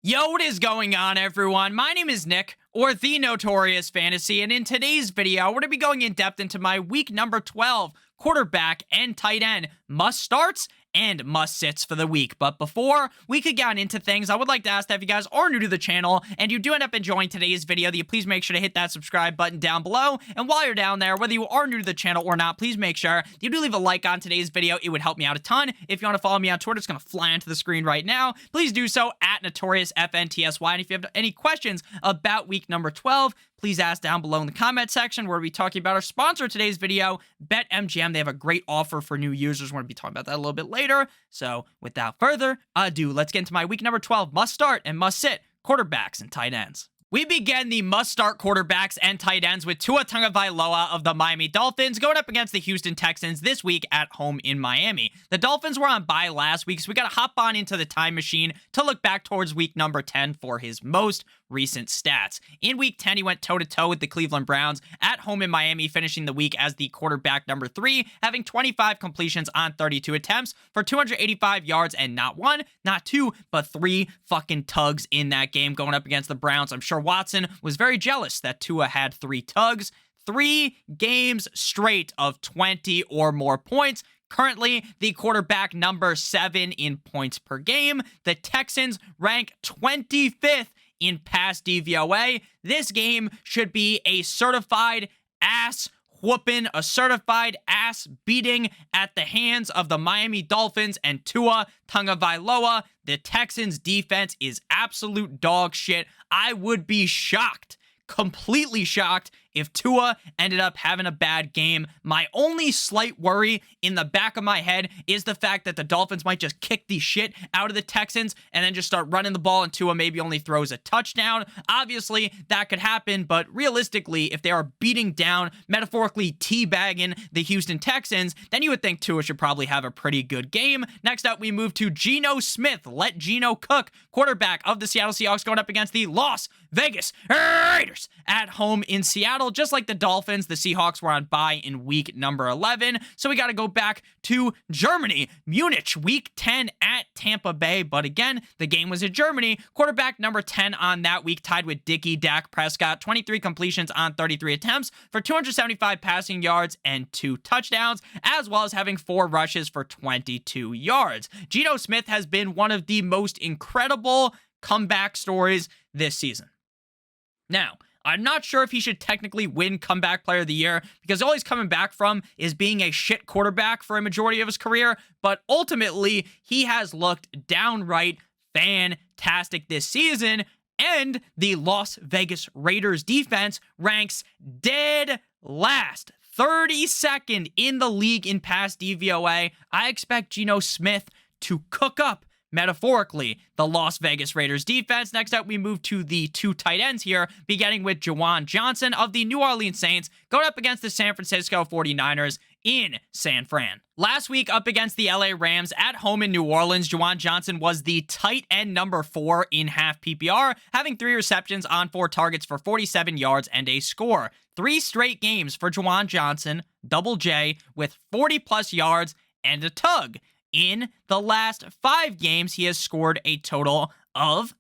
Yo, what is going on, everyone? My name is Nick, or the Notorious Fantasy, and in today's video, we're going to be going in depth into my week number 12 quarterback and tight end must starts and must sits for the week. But before we could get into things, I would like to ask that if you guys are new to the channel and you do end up enjoying today's video, that you please make sure to hit that subscribe button down below. And while you're down there, whether you are new to the channel or not, please make sure you do leave a like on today's video. It would help me out a ton. If you want to follow me on Twitter, it's going to fly onto the screen right now. Please do so at NotoriousFantasy. And if you have any questions about week number 12, please ask down below in the comment section. Where we'll be talking about our sponsor of today's video, BetMGM. They have a great offer for new users. We're going to be talking about that a little bit later. So without further ado, let's get into my week number 12 must start and must sit quarterbacks and tight ends. We begin the must-start quarterbacks and tight ends with Tua Tagovailoa of the Miami Dolphins going up against the Houston Texans this week at home in Miami. The Dolphins were on bye last week, so we got to hop on into the time machine to look back towards week number 10 for his most recent stats. In week 10, he went toe-to-toe with the Cleveland Browns at home in Miami, finishing the week as the quarterback number 3, having 25 completions on 32 attempts for 285 yards and not one, not two, but 3 fucking tugs in that game going up against the Browns. I'm sure Watson was very jealous that Tua had 3 tugs. 3 games straight of 20 or more points. Currently, the quarterback number 7 in points per game. The Texans rank 25th in pass DVOA. This game should be a certified ass whooping, a certified ass beating at the hands of the Miami Dolphins and Tua Tagovailoa. The Texans defense is absolute dog shit. I would be shocked, completely shocked, if Tua ended up having a bad game. My only slight worry in the back of my head is the fact that the Dolphins might just kick the shit out of the Texans and then just start running the ball, and Tua maybe only throws a touchdown. Obviously, that could happen, but realistically, if they are beating down, metaphorically teabagging the Houston Texans, then you would think Tua should probably have a pretty good game. Next up, we move to Geno Smith. Let Geno cook. Quarterback of the Seattle Seahawks going up against the Las Vegas Raiders at home in Seattle. Just like the Dolphins, the Seahawks were on bye in week number 11, so we got to go back to Germany. Munich, week 10 at Tampa Bay, but again, the game was in Germany. Quarterback number 10 on that week, tied with Dak Prescott, 23 completions on 33 attempts for 275 passing yards and 2 touchdowns, as well as having 4 rushes for 22 yards. Geno Smith has been one of the most incredible comeback stories this season. Now, I'm not sure if he should technically win Comeback Player of the Year, because all he's coming back from is being a shit quarterback for a majority of his career, but ultimately, he has looked downright fantastic this season, and the Las Vegas Raiders defense ranks dead last, 32nd in the league in pass DVOA. I expect Geno Smith to cook up, metaphorically, the Las Vegas Raiders defense. Next up, we move to the 2 tight ends here, beginning with Juwan Johnson of the New Orleans Saints going up against the San Francisco 49ers in San Fran. Last week, up against the LA Rams at home in New Orleans, Juwan Johnson was the tight end number 4 in half PPR, having 3 receptions on 4 targets for 47 yards and a score. 3 straight games for Juwan Johnson, double J, with 40-plus yards and a tug. In the last 5 games, he has scored a total of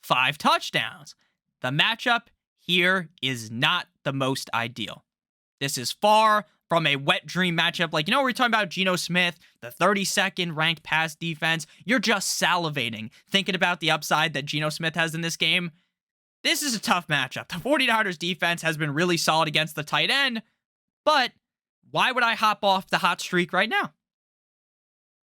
5 touchdowns. The matchup here is not the most ideal. This is far from a wet dream matchup. Like, we're talking about Geno Smith, the 32nd ranked pass defense. You're just salivating thinking about the upside that Geno Smith has in this game. This is a tough matchup. The 49ers defense has been really solid against the tight end, but why would I hop off the hot streak right now?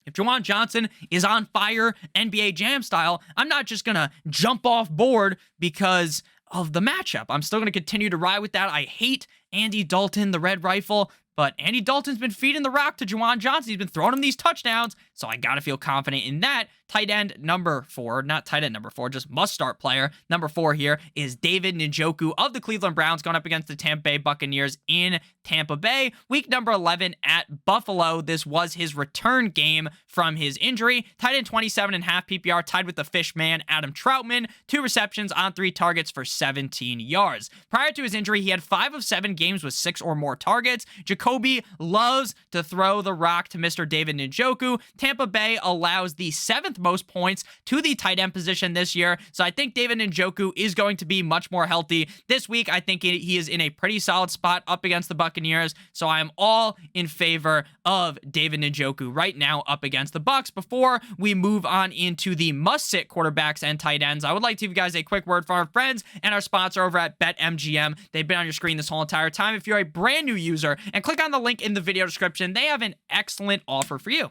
If Juwan Johnson is on fire NBA Jam style, I'm not just going to jump off board because of the matchup. I'm still going to continue to ride with that. I hate Andy Dalton, the Red Rifle, but Andy Dalton's been feeding the rock to Juwan Johnson. He's been throwing him these touchdowns, so I got to feel confident in that. Tight end number 4, not tight end number 4, just must-start player number 4 here is David Njoku of the Cleveland Browns going up against the Tampa Bay Buccaneers in Tampa Bay. Week number 11 at Buffalo. This was his return game from his injury. Tight end 27.5 PPR, tied with the fish man Adam Troutman. 2 receptions on 3 targets for 17 yards. Prior to his injury, he had 5 of 7 games with 6 or more targets. Jacoby loves to throw the rock to Mr. David Njoku. Tampa Bay allows the 7th 7th most points to the tight end position this year. So I think David Njoku is going to be much more healthy this week. I think he is in a pretty solid spot up against the Buccaneers. So I am all in favor of David Njoku right now up against the Bucs. Before we move on into the must-sit quarterbacks and tight ends, I would like to give you guys a quick word from our friends and our sponsor over at BetMGM. They've been on your screen this whole entire time. If you're a brand new user and click on the link in the video description, they have an excellent offer for you.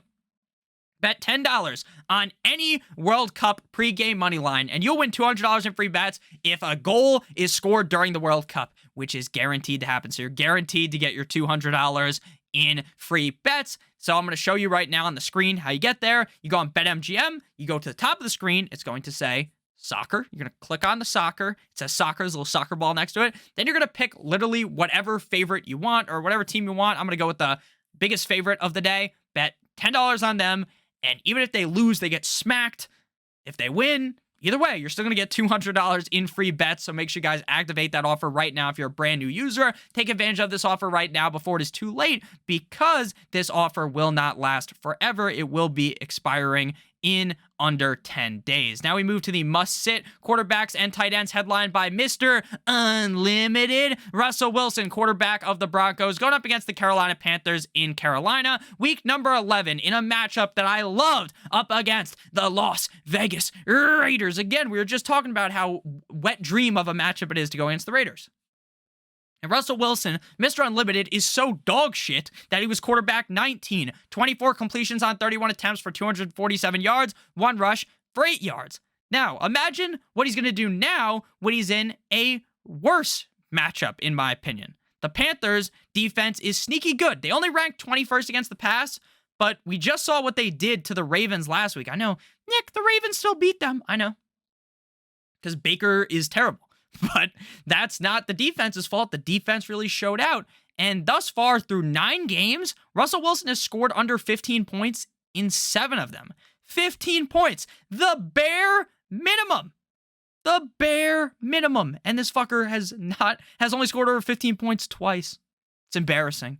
Bet $10 on any World Cup pregame money line, and you'll win $200 in free bets if a goal is scored during the World Cup, which is guaranteed to happen. So you're guaranteed to get your $200 in free bets. So I'm going to show you right now on the screen how you get there. You go on BetMGM, you go to the top of the screen, it's going to say soccer. You're going to click on the soccer. It says soccer, there's a little soccer ball next to it. Then you're going to pick literally whatever favorite you want or whatever team you want. I'm going to go with the biggest favorite of the day. Bet $10 on them. And even if they lose, they get smacked. If they win, either way, you're still going to get $200 in free bets. So make sure you guys activate that offer right now. If you're a brand new user, take advantage of this offer right now before it is too late, because this offer will not last forever. It will be expiring in under 10 days. Now we move to the must-sit quarterbacks and tight ends, headlined by Mr. Unlimited Russell Wilson, quarterback of the Broncos, going up against the Carolina Panthers in Carolina. Week number 11 in a matchup that I loved, up against the Las Vegas Raiders. Again, we were just talking about how wet dream of a matchup it is to go against the Raiders. And Russell Wilson, Mr. Unlimited, is so dog shit that he was quarterback 19, 24 completions on 31 attempts for 247 yards, 1 rush for 8 yards. Now, imagine what he's going to do now when he's in a worse matchup, in my opinion. The Panthers' defense is sneaky good. They only ranked 21st against the pass, but we just saw what they did to the Ravens last week. I know, Nick, the Ravens still beat them. I know. Because Baker is terrible. But that's not the defense's fault. The defense really showed out. And thus far, through 9 games, Russell Wilson has scored under 15 points in 7 of them. 15 points. The bare minimum. The bare minimum. And this fucker has only scored over 15 points twice. It's embarrassing.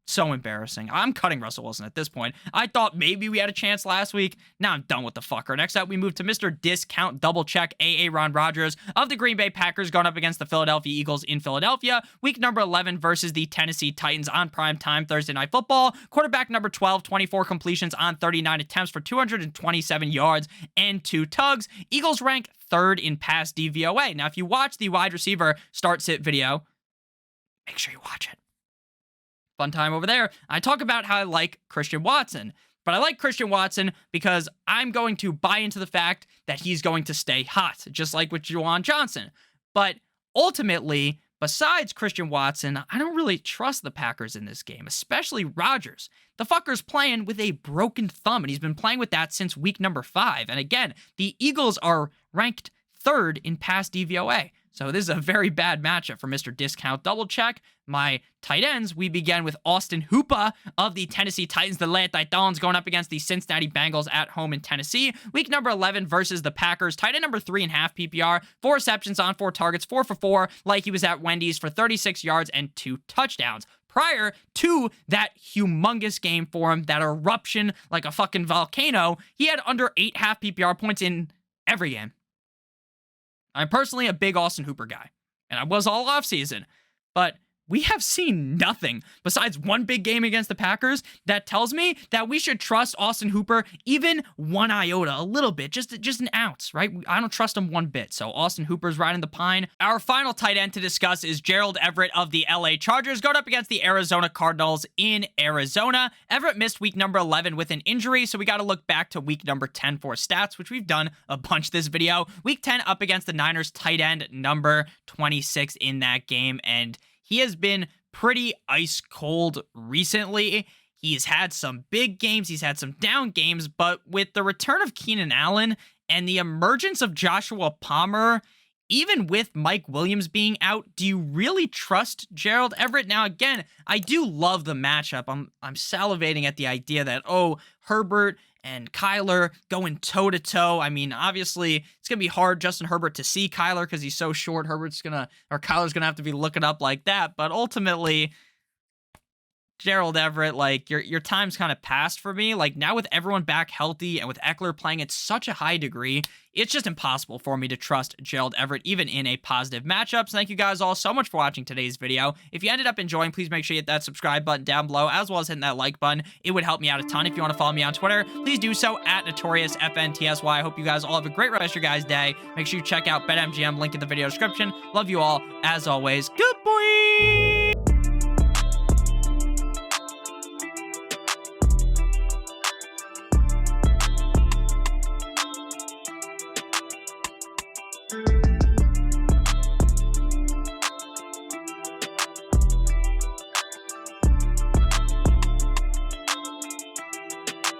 So embarrassing. I'm cutting Russell Wilson at this point. I thought maybe we had a chance last week. Now I'm done with the fucker. Next up, we move to Mr. Discount Double Check Aaron Rodgers of the Green Bay Packers, going up against the Philadelphia Eagles in Philadelphia. Week number 11 versus the Tennessee Titans on primetime Thursday Night Football. Quarterback number 12, 24 completions on 39 attempts for 227 yards and 2 tugs. Eagles rank 3rd in pass DVOA. Now, if you watch the wide receiver start-sit video, make sure you watch it. Fun time over there. I talk about how I like Christian Watson, but I like Christian Watson because I'm going to buy into the fact that he's going to stay hot, just like with Juwan Johnson. But ultimately, besides Christian Watson, I don't really trust the Packers in this game, especially Rodgers. The fucker's playing with a broken thumb, and he's been playing with that since week number 5. And again, the Eagles are ranked 3rd in pass DVOA. So this is a very bad matchup for Mr. Discount Double Check. My tight ends, we begin with Austin Hooper of the Tennessee Titans, the Le Titans, going up against the Cincinnati Bengals at home in Tennessee. Week number 11 versus the Packers. Tight end number 3.5 PPR, 4 receptions on 4 targets, 4 for 4, like he was at Wendy's for 36 yards and 2 touchdowns. Prior to that humongous game for him, that eruption like a fucking volcano, he had under 8.5 PPR points in every game. I'm personally a big Austin Hooper guy, and I was all offseason, but we have seen nothing besides one big game against the Packers that tells me that we should trust Austin Hooper even 1 iota, a little bit, just an ounce, right? I don't trust him 1 bit, so Austin Hooper's riding the pine. Our final tight end to discuss is Gerald Everett of the LA Chargers, going up against the Arizona Cardinals in Arizona. Everett missed week number 11 with an injury, so we got to look back to week number 10 for stats, which we've done a bunch this video. Week 10 up against the Niners tight end number 26 in that game, and he has been pretty ice cold recently. He's had some big games, he's had some down games, but with the return of Keenan Allen and the emergence of Joshua Palmer, even with Mike Williams being out, do you really trust Gerald Everett? Now, again, I do love the matchup. I'm salivating at the idea that, Herbert and Kyler going toe-to-toe. I mean, obviously, it's going to be hard, Justin Herbert, to see Kyler because he's so short. Kyler's going to have to be looking up like that. But ultimately, Gerald Everett, like your time's kind of passed for me. Like now with everyone back healthy and with Eckler playing at such a high degree, it's just impossible for me to trust Gerald Everett even in a positive matchup. So thank you guys all so much for watching today's video. If you ended up enjoying, please make sure you hit that subscribe button down below as well as hitting that like button. It would help me out a ton. If you want to follow me on Twitter, please do so at NotoriousFantasy. I hope you guys all have a great rest of your guys' day. Make sure you check out BetMGM, link in the video description. Love you all as always. Good boy.